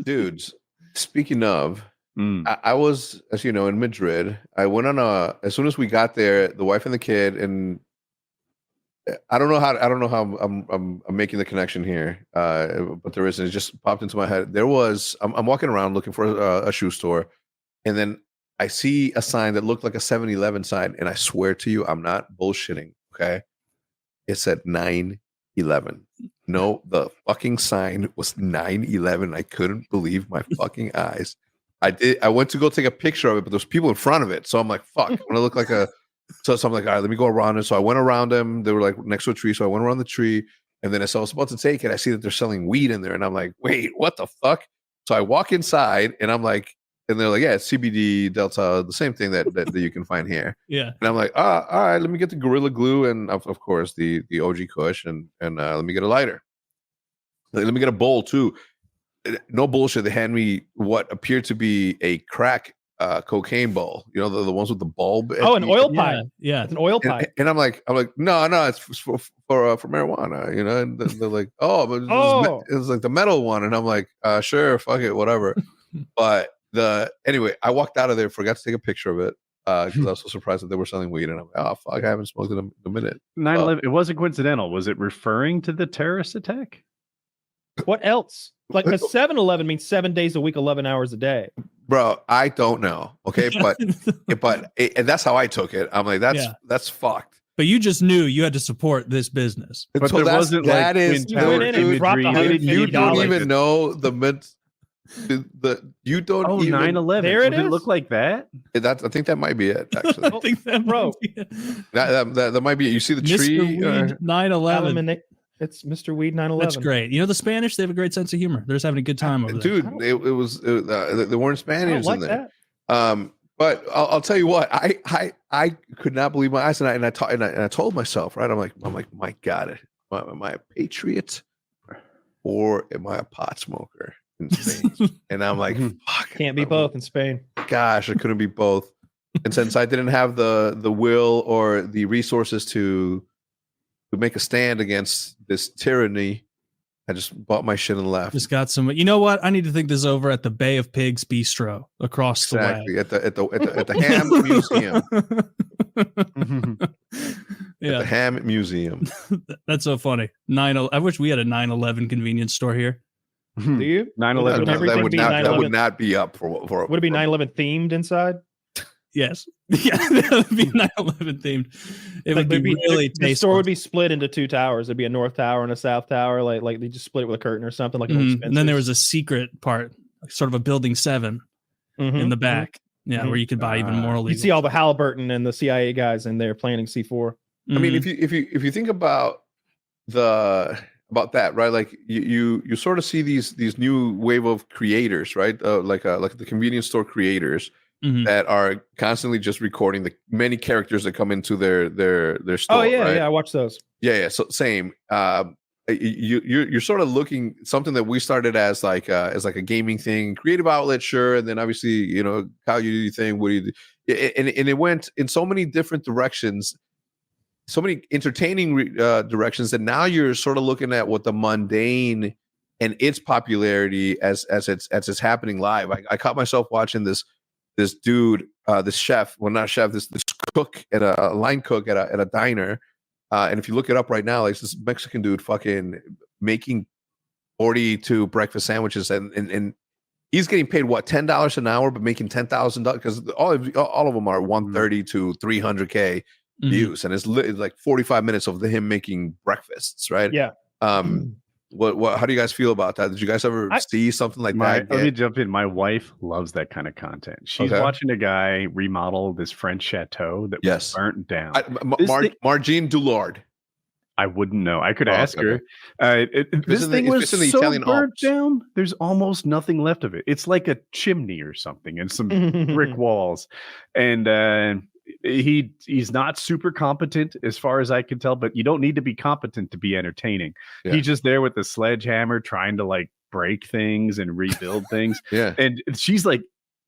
Dudes, speaking of, I was, as you know, in Madrid. I went on as soon as we got there, the wife and the kid, and I don't know how I'm making the connection here, but there isn't. It just popped into my head. I'm walking around looking for a shoe store, and then I see a sign that looked like a 7-Eleven sign, and I swear to you, I'm not bullshitting. Okay, it said 9/11. No, the fucking sign was 9/11. I couldn't believe my fucking eyes. I went to go take a picture of it, but there's people in front of it. So I'm like, fuck, I'm gonna look like a. So I'm like, all right, let me go around it. So I went around them. They were like next to a tree. So I went around the tree. And then as I was about to take it, I see that they're selling weed in there. And I'm like, wait, what the fuck? So I walk inside and I'm like, and they're like, yeah, it's CBD, Delta, the same thing that you can find here. Yeah. And I'm like, all right, let me get the Gorilla Glue and of course the OG Kush and let me get a lighter. Let me get a bowl too. No bullshit. They hand me what appeared to be a crack cocaine bowl. You know, the ones with the bulb. Oh, an oil pipe. Yeah, it's an oil pipe. And I'm like, no, it's for marijuana. You know, and they're like, but it's like the metal one, and I'm like, sure, fuck it, whatever. But anyway, I walked out of there, forgot to take a picture of it because I was so surprised that they were selling weed, and I'm like, oh fuck, I haven't smoked in a minute. 9/11. It wasn't coincidental. Was it referring to the terrorist attack? What else? Like a 7-Eleven means 7 days a week, 11 hours a day. Bro, I don't know. Okay, but and that's how I took it. I'm like, that's fucked. But you just knew you had to support this business. But so there wasn't that like is you went in and dropped you don't even know the you don't. Oh, even 9/11. There it Does is. It look like that. I think that might be it. Actually, I think that Bro. might be it. that might be it. You see the Mr. tree. Weed 9/11. It's Mr. Weed 9/11. That's great. You know the Spanish, they have a great sense of humor. They're just having a good time over there. Dude, it was there weren't Spaniards like in there. that. But I'll tell you what, I could not believe my eyes, and I told myself, right, I'm like, my God, am I a patriot or am I a pot smoker in Spain? And I'm like, fuck, Can't be both in Spain. Gosh, I couldn't be both. And since I didn't have the will or the resources to make a stand against this tyranny, I just bought my shit and left. Just got some. You know what? I need to think this over at the Bay of Pigs Bistro across the way. At the Ham Museum. Yeah, at the Ham Museum. That's so funny. I wish we had a 9/11 convenience store here. Do you? 9/11. That would not be up for. Would it be 9/11 themed inside? Yes. Yeah, that would be 9/11 themed. It would be really the store would be split into two towers. There'd be a north tower and a south tower. Like they just split it with a curtain or something. Like and then there was a secret part, sort of a building 7 in the back. Yeah, where you could buy even more illegal. You see all the Halliburton and the CIA guys in there planning C4. I mean, if you think about that, right? Like you sort of see these new wave of creators, right? Like the convenience store creators. That are constantly just recording the many characters that come into their store. Oh yeah, right? yeah, I watch those. Yeah. So same. You're sort of looking something that we started as like a gaming thing, creative outlet, sure, and then obviously, you know, Kyle, you do your thing. What do you do? And it went in so many different directions, so many entertaining directions that now you're sort of looking at what the mundane and its popularity as it's happening live. I caught myself watching this dude, this chef, well, not chef, this cook at a line cook at a diner. And if you look it up right now, like this Mexican dude fucking making 42 breakfast sandwiches and he's getting paid what, $10 an hour, but making $10,000 because all of them are 130 to 300K views. And it's like 45 minutes of him making breakfasts, right? Yeah. What how do you guys feel about that? Did you guys ever see something like that? Let me jump in. My wife loves that kind of content. She's watching a guy remodel this French chateau that was burnt down. Margine Dulard. I wouldn't know. I could ask her. This thing was so burnt down. There's almost nothing left of it. It's like a chimney or something and some brick walls. And he's not super competent as far as I can tell, but you don't need to be competent to be entertaining. Yeah. He's just there with the sledgehammer trying to like break things and rebuild things. Yeah. And she's like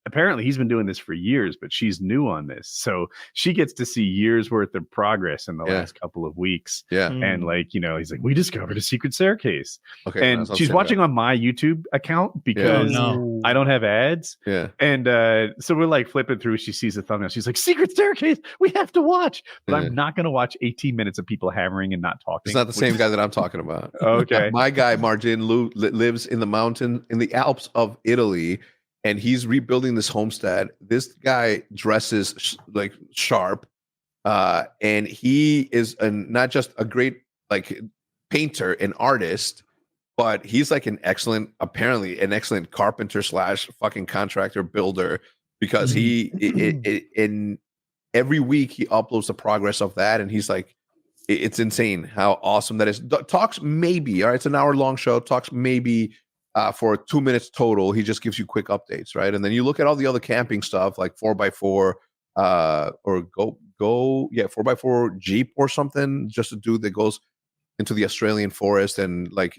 apparently he's been doing this for years, but she's new on this. So she gets to see years worth of progress in the last couple of weeks. Yeah. And like, you know, he's like, we discovered a secret staircase. Okay. And she's watching on my YouTube account because I don't have ads. Yeah. And so we're like flipping through. She sees the thumbnail. She's like, secret staircase. We have to watch. But I'm not going to watch 18 minutes of people hammering and not talking. It's not the same guy that I'm talking about. Okay. My guy, Margin, lives in the mountain in the Alps of Italy. And he's rebuilding this homestead. This guy dresses like sharp, and he is not just a great like painter and artist, but he's like apparently an excellent carpenter / fucking contractor builder, because he in every week he uploads the progress of that, and he's like, it's insane how awesome that is. Talks maybe, all right, it's an hour-long show. Talks maybe. For 2 minutes total, he just gives you quick updates, right? And then you look at all the other camping stuff like 4x4 or 4x4 Jeep or something, just a dude that goes into the Australian forest and like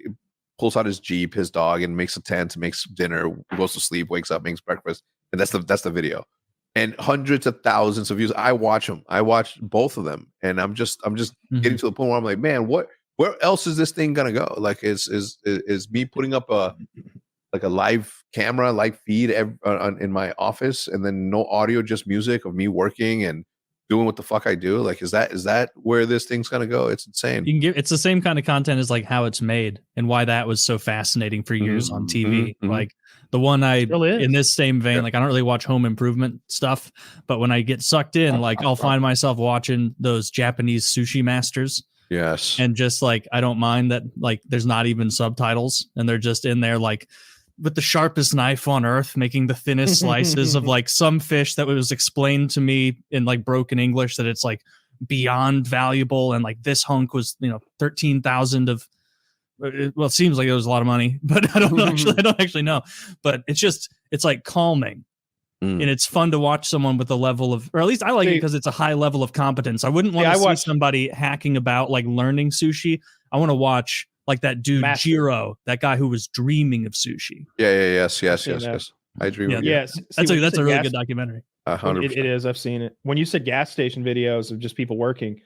pulls out his Jeep, his dog, and makes a tent, makes dinner, goes to sleep, wakes up, makes breakfast, and that's the video. And hundreds of thousands of views. I watch them. I watch both of them, and I'm just getting to the point where I'm like, man, where else is this thing gonna go? Like, is me putting up a live camera, live feed in my office, and then no audio, just music of me working and doing what the fuck I do? Like, is that where this thing's gonna go? It's insane. It's the same kind of content as like how it's made and why that was so fascinating for years on TV. Like the one in this same vein, like I don't really watch home improvement stuff, but when I get sucked in, like I'll find myself watching those Japanese sushi masters. Yes. And just like, I don't mind that, like, there's not even subtitles and they're just in there, like, with the sharpest knife on earth, making the thinnest slices of like some fish that was explained to me in like broken English that it's like beyond valuable. And like this hunk was, 13,000 of, well, it seems like it was a lot of money, but I don't actually know. But it's like calming. And it's fun to watch someone with a level of, or at least I like it because it's a high level of competence. I wouldn't want to see somebody hacking about like learning sushi. I want to watch like that dude Jiro, that guy who was dreaming of sushi. Yes. I dream of Yes. That's a really good documentary. 100%. It is. I've seen it. When you said gas station videos of just people working,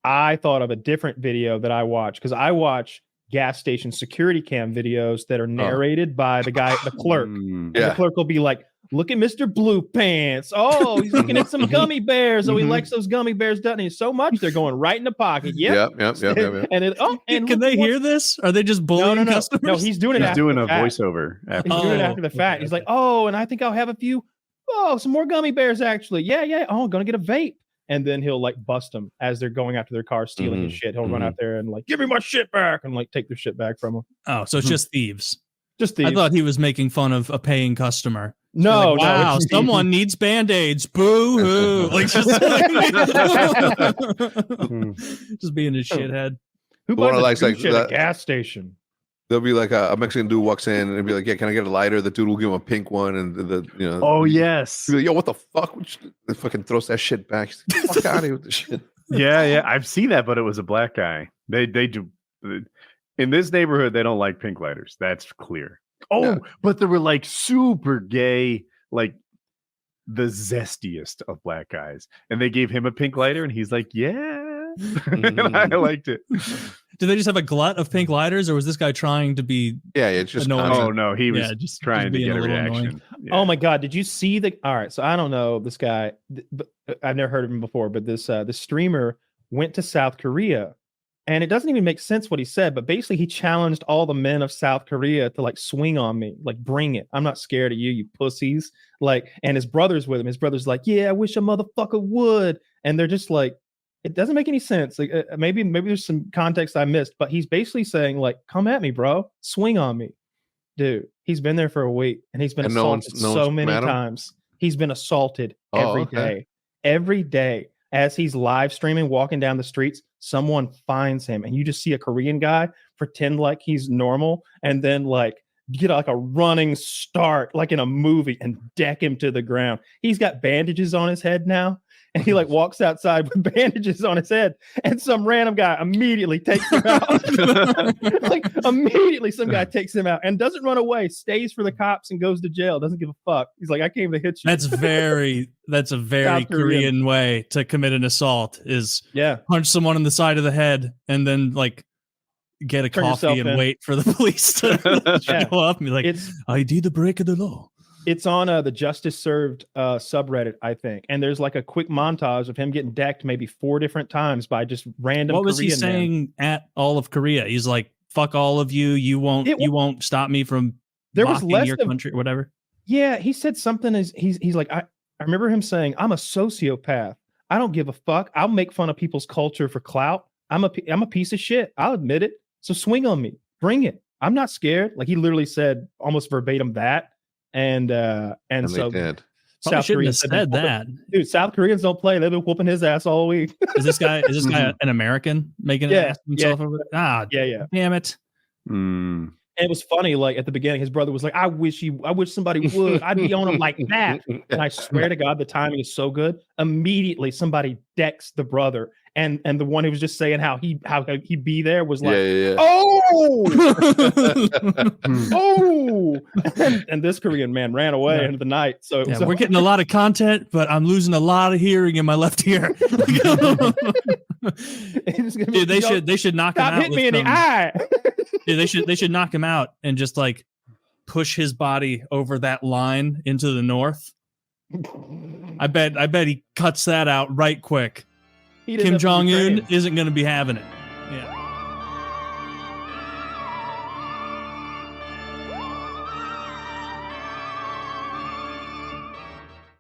I thought of a different video that I watch, because I watch gas station security cam videos that are narrated by the clerk. And the clerk will be like, look at Mr. Blue Pants. Oh, he's looking at some gummy bears. Oh, he likes those gummy bears, doesn't he? So much they're going right in the pocket. Yep. And can they hear this? Are they just bullying customers? No, he's doing it. He's doing a voiceover. He's doing it after the fact. He's like, and I think I'll have a few. Some more gummy bears actually. Yeah. Oh, I'm gonna get a vape. And then he'll like bust them as they're going after their car, stealing his shit. He'll run out there and like, give me my shit back, and like take their shit back from them. Oh, so it's just thieves. Just thieves. I thought he was making fun of a paying customer. No, like, wow, someone needs Band-Aids. Boo hoo. Like just being a shithead. Who buys shit at a gas station? There'll be like a Mexican dude walks in and be like, yeah, can I get a lighter? The dude will give him a pink one, and oh yes, like, yo, what the fuck? He fucking throws that shit back. He's like, fuck out of here with this shit. Yeah, I've seen that, but it was a black guy. They do in this neighborhood. They don't like pink lighters. That's clear. But they were like super gay, like the zestiest of black guys, and they gave him a pink lighter, and he's like, yeah, and I liked it. Did they just have a glut of pink lighters, or was this guy trying to be? Yeah, it's just annoying? Oh no, he was just trying to get a reaction. Yeah. Oh my god, did you see the? All right, so I don't know this guy, but I've never heard of him before. But this streamer went to South Korea, and it doesn't even make sense what he said. But basically, he challenged all the men of South Korea to like swing on me, like bring it. I'm not scared of you, you pussies. Like, and his brother's with him. His brother's like, yeah, I wish a motherfucker would. And they're just like, it doesn't make any sense. Like maybe there's some context I missed, but he's basically saying like, come at me, bro, swing on me, dude. He's been there for a week and he's been assaulted so many times. He's been assaulted every day as he's live streaming, walking down the streets. Someone finds him, and you just see a Korean guy pretend like he's normal, and then like get like a running start, like in a movie, and deck him to the ground. He's got bandages on his head now. and he like walks outside with bandages on his head, and some random guy immediately takes him out. Like immediately some guy takes him out and doesn't run away, stays for the cops and goes to jail, doesn't give a fuck. He's like, I came to hit you. That's a very Korean way to commit an assault, is punch someone in the side of the head and then like get a coffee and wait for the police to show up and be like, I did the break of the law. It's on the Justice Served subreddit, I think. And there's like a quick montage of him getting decked maybe 4 different times by just random What was Korean he saying at all of Korea? He's like, fuck all of you. You won't stop me from mocking your country or whatever. Yeah, he said something. He's like, I remember him saying, I'm a sociopath. I don't give a fuck. I'll make fun of people's culture for clout. I'm a piece of shit. I'll admit it. So swing on me. Bring it. I'm not scared. Like he literally said almost verbatim that. And so South Koreans said that. Dude, South Koreans don't play. They've been whooping his ass all week. Is this guy an American making an ass of himself over it? Yeah. Damn it. And it was funny, like at the beginning, his brother was like, I wish somebody would. I'd be on him like that. And I swear to God, the timing is so good. Immediately somebody decks the brother. And the one who was just saying how he'd be there was like, oh, and this Korean man ran away into the night. So we're getting a lot of content, but I'm losing a lot of hearing in my left ear. Dude, they should knock him out. Hit me in the eye. Dude, they should knock him out and just like push his body over that line into the north. I bet he cuts that out right quick. Kim Jong-un isn't going to be having it.